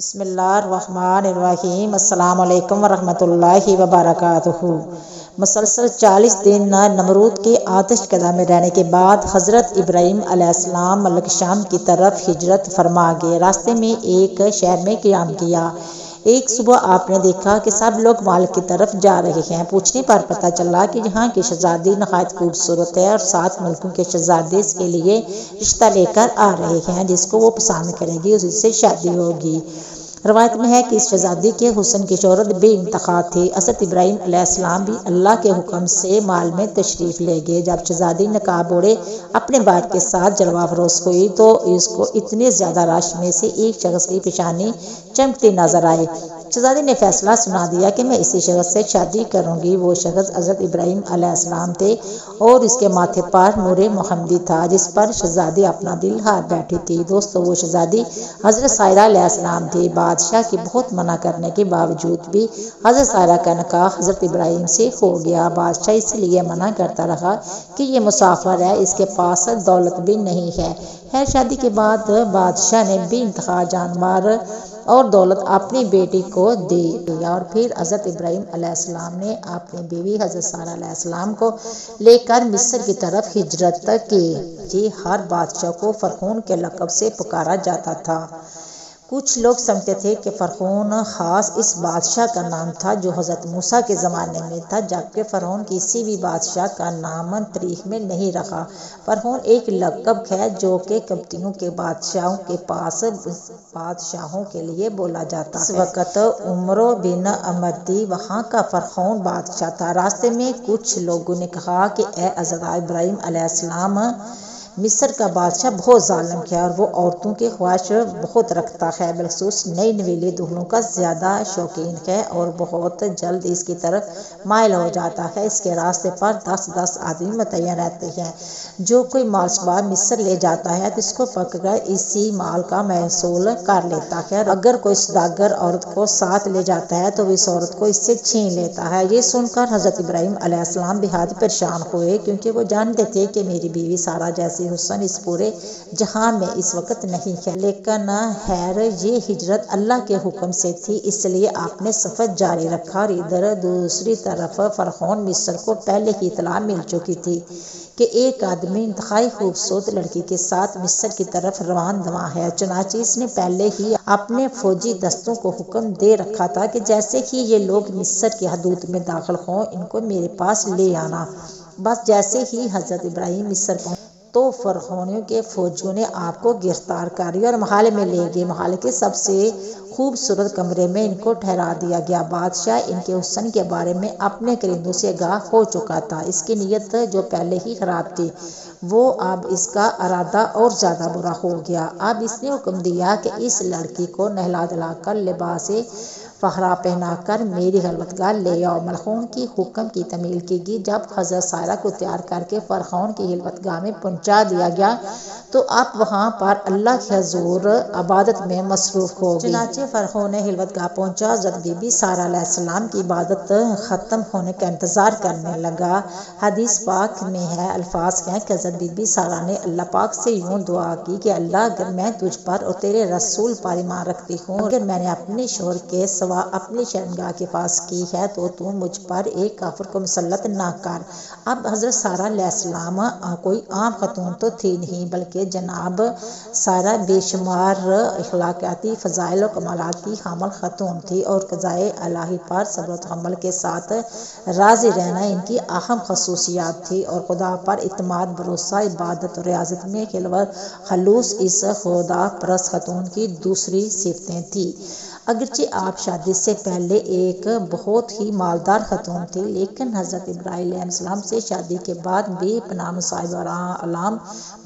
بسم اللہ الرحمن الرحیم۔ السلام علیکم ورحمۃ اللہ وبرکاتہ۔ مسلسل 40 دن نمرود کے آتش کدہ میں رہنے کے بعد حضرت ابراہیم علیہ السلام ملک شام کی طرف ہجرت فرما گئے۔ راستے میں ایک شہر میں قیام کیا۔ ایک صبح آپ نے دیکھا کہ سب لوگ مال کی طرف جا رہے ہیں۔ پوچھنے پر پتہ چلا کہ یہاں کی شہزادی نہایت خوبصورت ہے اور 7 ملکوں کے شہزادے اس کے لیے رشتہ لے کر آ رہے ہیں، جس کو وہ پسند کرے گی اسی سے شادی ہوگی۔ روایت میں ہے کہ اس شہزادی کے حسن کی شہرت بے انتہا تھی۔ حضرت ابراہیم علیہ السلام بھی اللہ کے حکم سے مال میں تشریف لے گئے۔ جب شہزادی نقاب اوڑھے اپنے بات کے ساتھ جلوہ افروز ہوئی تو اس کو اتنے زیادہ رش میں سے ایک شخص کی پیشانی چمکتی نظر آئی۔ شہزادی نے فیصلہ سنا دیا کہ میں اسی شخص سے شادی کروں گی۔ وہ شخص حضرت ابراہیم علیہ السلام تھے اور اس کے ماتھے پر نور محمدی تھا، جس پر شہزادی اپنا دل ہار بیٹھی تھی۔ دوستو، وہ شہزادی حضرت سائرہ علیہ السلام تھی۔ بادشاہ کی بہت منع کرنے کے باوجود بھی حضرت سائرہ کا نکاح حضرت ابراہیم سے ہو گیا۔ بادشاہ اس لیے منع کرتا رہا کہ یہ مسافر ہے، اس کے پاس دولت بھی نہیں ہے۔ خیر، شادی کے بعد بادشاہ نے بے انتہا جان مال اور دولت اپنی بیٹی کو دے دیا اور پھر حضرت ابراہیم علیہ السلام نے اپنی بیوی حضرت سارہ علیہ السلام کو لے کر مصر کی طرف ہجرت کی۔ ہر بادشاہ کو فرعون کے لقب سے پکارا جاتا تھا۔ کچھ لوگ سمجھتے تھے کہ فرعون خاص اس بادشاہ کا نام تھا جو حضرت موسیٰ کے زمانے میں تھا، جبکہ فرعون کسی بھی بادشاہ کا نام تاریخ میں نہیں رہا۔ فرعون ایک لقب ہے جو کہ قبطیوں کے بادشاہوں کے پاس بادشاہوں کے لیے بولا جاتا ہے۔ اس وقت عمرو بن امرتی وہاں کا فرعون بادشاہ تھا۔ راستے میں کچھ لوگوں نے کہا کہ اے حضرت ابراہیم علیہ السلام، مصر کا بادشاہ بہت ظالم ہے اور وہ عورتوں کی خواہش بہت رکھتا ہے، بالخصوص نئی نویلی دلہنوں کا زیادہ شوقین ہے اور بہت جلد اس کی طرف مائل ہو جاتا ہے۔ اس کے راستے پر 10 آدمی متعین رہتے ہیں۔ جو کوئی مال صبح مصر لے جاتا ہے تو اس کو پکڑ کر اسی مال کا محصول کر لیتا ہے، اور اگر کوئی سوداگر عورت کو ساتھ لے جاتا ہے تو وہ اس عورت کو اس سے چھین لیتا ہے۔ یہ سن کر حضرت ابراہیم علیہ السلام بہت پریشان ہوئے، کیونکہ وہ جانتے تھے کہ میری بیوی سارہ جیسی حسن اس پورے جہاں میں اس وقت نہیں ہے۔ لیکن خیر، یہ ہجرت اللہ کے حکم سے تھی، اس لیے آپ نے سفر جاری رکھا، اور ادھر دوسری طرف فرعون مصر کو پہلے ہی اطلاع مل چکی تھی کہ ایک آدمی انتہائی خوبصورت لڑکی کے ساتھ مصر کی طرف روان دواں ہے۔ چنانچہ اس نے پہلے ہی اپنے فوجی دستوں کو حکم دے رکھا تھا کہ جیسے ہی یہ لوگ مصر کی حدود میں داخل ہوں، ان کو میرے پاس لے آنا۔ بس جیسے ہی حضرت ابراہیم مصر پہنچے تو فرعونیوں کے فوجیوں نے آپ کو گرفتار کر لیا اور محل میں لے گئے۔ محل کے سب سے خوبصورت کمرے میں ان کو ٹھہرا دیا گیا۔ بادشاہ ان کے حسن کے بارے میں اپنے کرندوں سے آگاہ ہو چکا تھا۔ اس کی نیت جو پہلے ہی خراب تھی، وہ اب اس کا ارادہ اور زیادہ برا ہو گیا۔ اب اس نے حکم دیا کہ اس لڑکی کو نہلا دھلا کر لباس فخرہ پہنا کر میری خلوت گاہ لے آؤ۔ ملعون کی حکم کی تعمیل کی گئی۔ جب حضرت سائرہ کو تیار کر کے فرعون کی خلوت گاہ میں پہنچا دیا گیا تو اب وہاں پر اللہ کے حضور عبادت میں مصروف ہو گئی۔ چنانچہ فرعون خلوت گاہ پہنچا، حضرت بی بی سارہ علیہ السلام کی عبادت ختم ہونے کا انتظار کرنے لگا۔ حدیث پاک میں ہے، الفاظ ہیں کہ حضرت بی بی سارہ نے اللہ پاک سے یوں دعا کی کہ اللہ، اگر میں تجھ پر اور تیرے رسول پر ایمان رکھتی ہوں، اگر میں نے اپنے شوہر کے سوا اپنی شرمگاہ کی حفاظت کی ہے تو مجھ پر ایک کافر کو مسلط نہ کر۔ اب حضرت سارہ علیہ السلام کوئی عام خاتون تو تھی نہیں، بلکہ جناب سارہ بے شمار اخلاقیاتی فضائل و کمالات کی حامل خاتون تھی، اور قضائے الہی پر صبر و تحمل کے ساتھ راضی رہنا ان کی اہم خصوصیات تھی، اور خدا پر اعتماد، بھروسہ، عبادت اور ریاضت میں خلوص اس خدا پرست خاتون کی دوسری صفتیں تھیں۔ اگرچہ آپ شادی سے پہلے ایک بہت ہی مالدار خاتون تھی، لیکن حضرت ابراہیم علیہ السلام سے شادی کے بعد بے پناہ مصائب اور آلام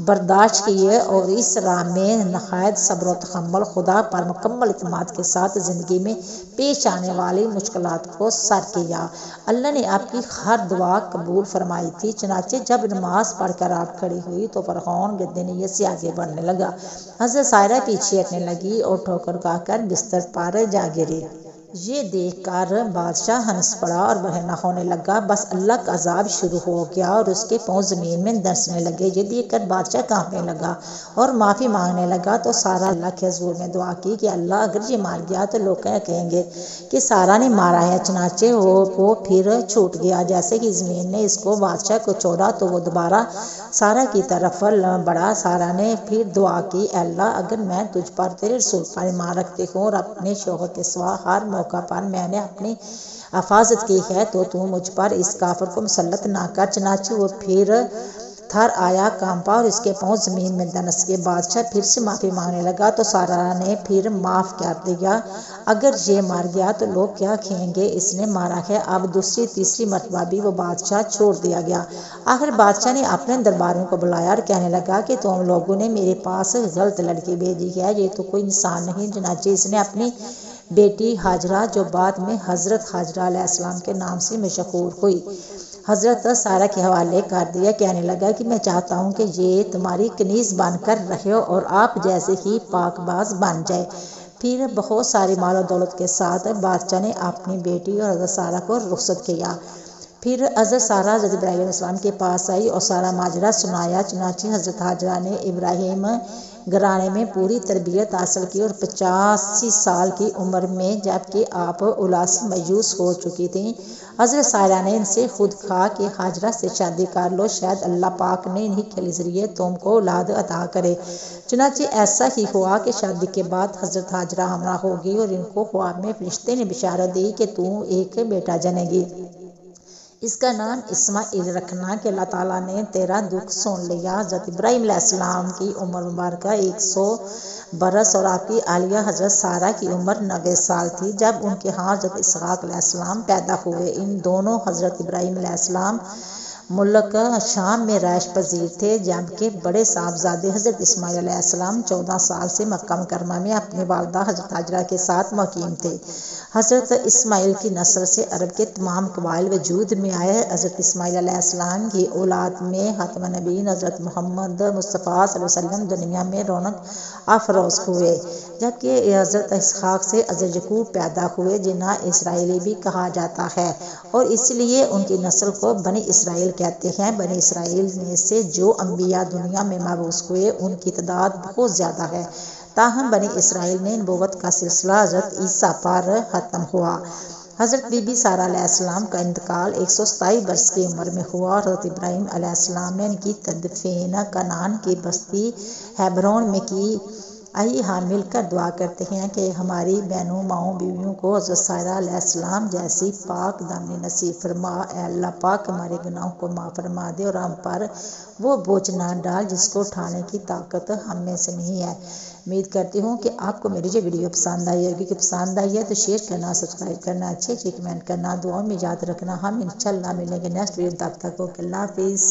برداشت کیے اور اس راہ میں نہایت صبر و تحمل، خدا پر مکمل اعتماد کے ساتھ زندگی میں پیش آنے والی مشکلات کو سر کیا۔ اللہ نے آپ کی ہر دعا قبول فرمائی تھی۔ چنانچہ جب نماز پڑھ کر آپ کھڑی ہوئی تو فرعون گدے نیت سے آگے بڑھنے لگا۔ حضرت سائرہ پیچھے ہٹنے لگی اور ٹھوکر کھا کر بستر پر جا گری۔ یہ دیکھ کر بادشاہ ہنس پڑا اور بہنا ہونے لگا۔ بس اللہ کا عذاب شروع ہو گیا اور اس کے پاؤں زمین میں دھنسنے لگے۔ یہ دیکھ کر بادشاہ کانپنے لگا اور معافی مانگنے لگا تو سارا اللہ کے حضور میں دعا کی کہ اللہ اگر یہ مار گیا تو لوگ کیا کہیں گے کہ سارا نے مارا ہے۔ چنانچہ وہ پھر چھوٹ گیا۔ جیسے کہ زمین نے اس کو بادشاہ کو چھوڑا تو وہ دوبارہ سارا کی طرف بڑھا۔ سارا نے پھر دعا کی، اے اللہ اگر میں تجھ پر تیرے رسول پر ایمان رکھتی ہوں اور اپنے شوہر کے سوا ہر موقع پر میں نے اپنی حفاظت کی ہے تو مجھ پر اس کافر کو مسلط نہ کر۔ چنانچہ وہ پھر تھر آیا، کانپا اور اس کے پاؤں زمین میں دھنس گئے۔ بادشاہ پھر سے معافی مانگنے لگا تو سارا نے پھر معاف کر دیا۔ اگر یہ مر گیا تو لوگ کیا کہیں گے اس نے مارا ہے۔ اب دوسری تیسری مرتبہ بھی وہ بادشاہ چھوڑ دیا گیا۔ آخر بادشاہ نے اپنے درباریوں کو بلایا اور کہنے لگا کہ تم لوگوں نے میرے پاس غلط لڑکی بھیجی ہے، یہ تو کوئی انسان نہیں۔ چنانچہ اس نے اپنی بیٹی ہاجرہ جو بعد میں حضرت ہاجرہ علیہ السلام کے نام سے مشہور ہوئی، حضرت سارہ کے حوالے کر دیا۔ کہنے لگا کہ میں چاہتا ہوں کہ یہ تمہاری کنیز بن کر رہے اور آپ جیسے ہی پاک باز بن جائے۔ پھر بہت ساری مال و دولت کے ساتھ بادشاہ نے اپنی بیٹی اور حضرت سارہ کو رخصت کیا۔ پھر حضرت سارہ حضرت ابراہیم علیہ السلام کے پاس آئی اور سارا ماجرا سنایا۔ چنانچہ حضرت ہاجرہ نے ابراہیم گھرانے میں پوری تربیت حاصل کی اور 85 سال کی عمر میں جبکہ آپ اولاد سے مایوس ہو چکی تھیں، حضرت سارہ نے ان سے خود کہا کہ ہاجرہ سے شادی کر لو، شاید اللہ پاک نے انہی کے ذریعے تم کو اولاد عطا کرے۔ چنانچہ ایسا ہی ہوا کہ شادی کے بعد حضرت ہاجرہ حاملہ ہو گئی اور ان کو خواب میں فرشتے نے بشارت دی کہ تو ایک بیٹا جنے گی، اس کا نام اسماعیل رکھنا کہ اللہ تعالیٰ نے تیرا دکھ سن لیا۔ حضرت ابراہیم علیہ السلام کی عمر مبارکہ 100 برس اور آپ کی اہلیہ حضرت سارہ کی عمر 90 سال تھی جب ان کے ہاں حضرت اسحاق علیہ السلام پیدا ہوئے۔ ان دونوں حضرت ابراہیم علیہ السلام ملک شام میں رہائش پذیر تھے، جبکہ بڑے صاحبزادے حضرت اسماعیل علیہ السلام 14 سال سے مکہ مکرمہ میں اپنی والدہ حضرت ہاجرہ کے ساتھ مقیم تھے۔ حضرت اسماعیل کی نسل سے عرب کے تمام قبائل وجود میں آئے۔ حضرت اسماعیل علیہ السلام کی اولاد میں خاتم نبیین حضرت محمد مصطفیٰ صلی اللہ علیہ وسلم دنیا میں رونق افروز ہوئے، جبکہ حضرت اسحاق سے حضرت یعقوب پیدا ہوئے جنہیں اسرائیلی بھی کہا جاتا ہے اور اس لیے ان کی نسل کو بنی اسرائیل کہتے ہیں۔ بنی اسرائیل میں سے جو انبیاء دنیا میں مبعوث ہوئے ان کی تعداد بہت زیادہ ہے، تاہم بنی اسرائیل میں نبوت کا سلسلہ حضرت عیسیٰ پر ختم ہوا۔ حضرت بی بی سارہ علیہ السلام کا انتقال 127 برس کی عمر میں ہوا اور حضرت ابراہیم علیہ السلام نے ان کی تدفین کنعان کی بستی ہیبرون میں کی۔ آئیے ہم مل کر دعا کرتے ہیں کہ ہماری بہنوں ماؤں بیویوں کو حضرت سارہ علیہ السلام جیسی پاک دامنی نصیب فرما۔ اے اللہ پاک ہمارے گناہوں کو معاف فرما دے اور ہم پر وہ بوجھ نہ ڈال جس کو اٹھانے کی طاقت ہم میں سے نہیں ہے۔ امید کرتی ہوں کہ آپ کو میری یہ ویڈیو پسند آئی ہوگی۔ کہ پسند آئی ہے تو شیئر کرنا، سبسکرائب کرنا، اچھے کمنٹ کرنا، دعاؤں میں یاد رکھنا۔ ہم انشاءاللہ ملیں گے نیکسٹ ویڈیو، تب تک اوکے، اللہ حافظ۔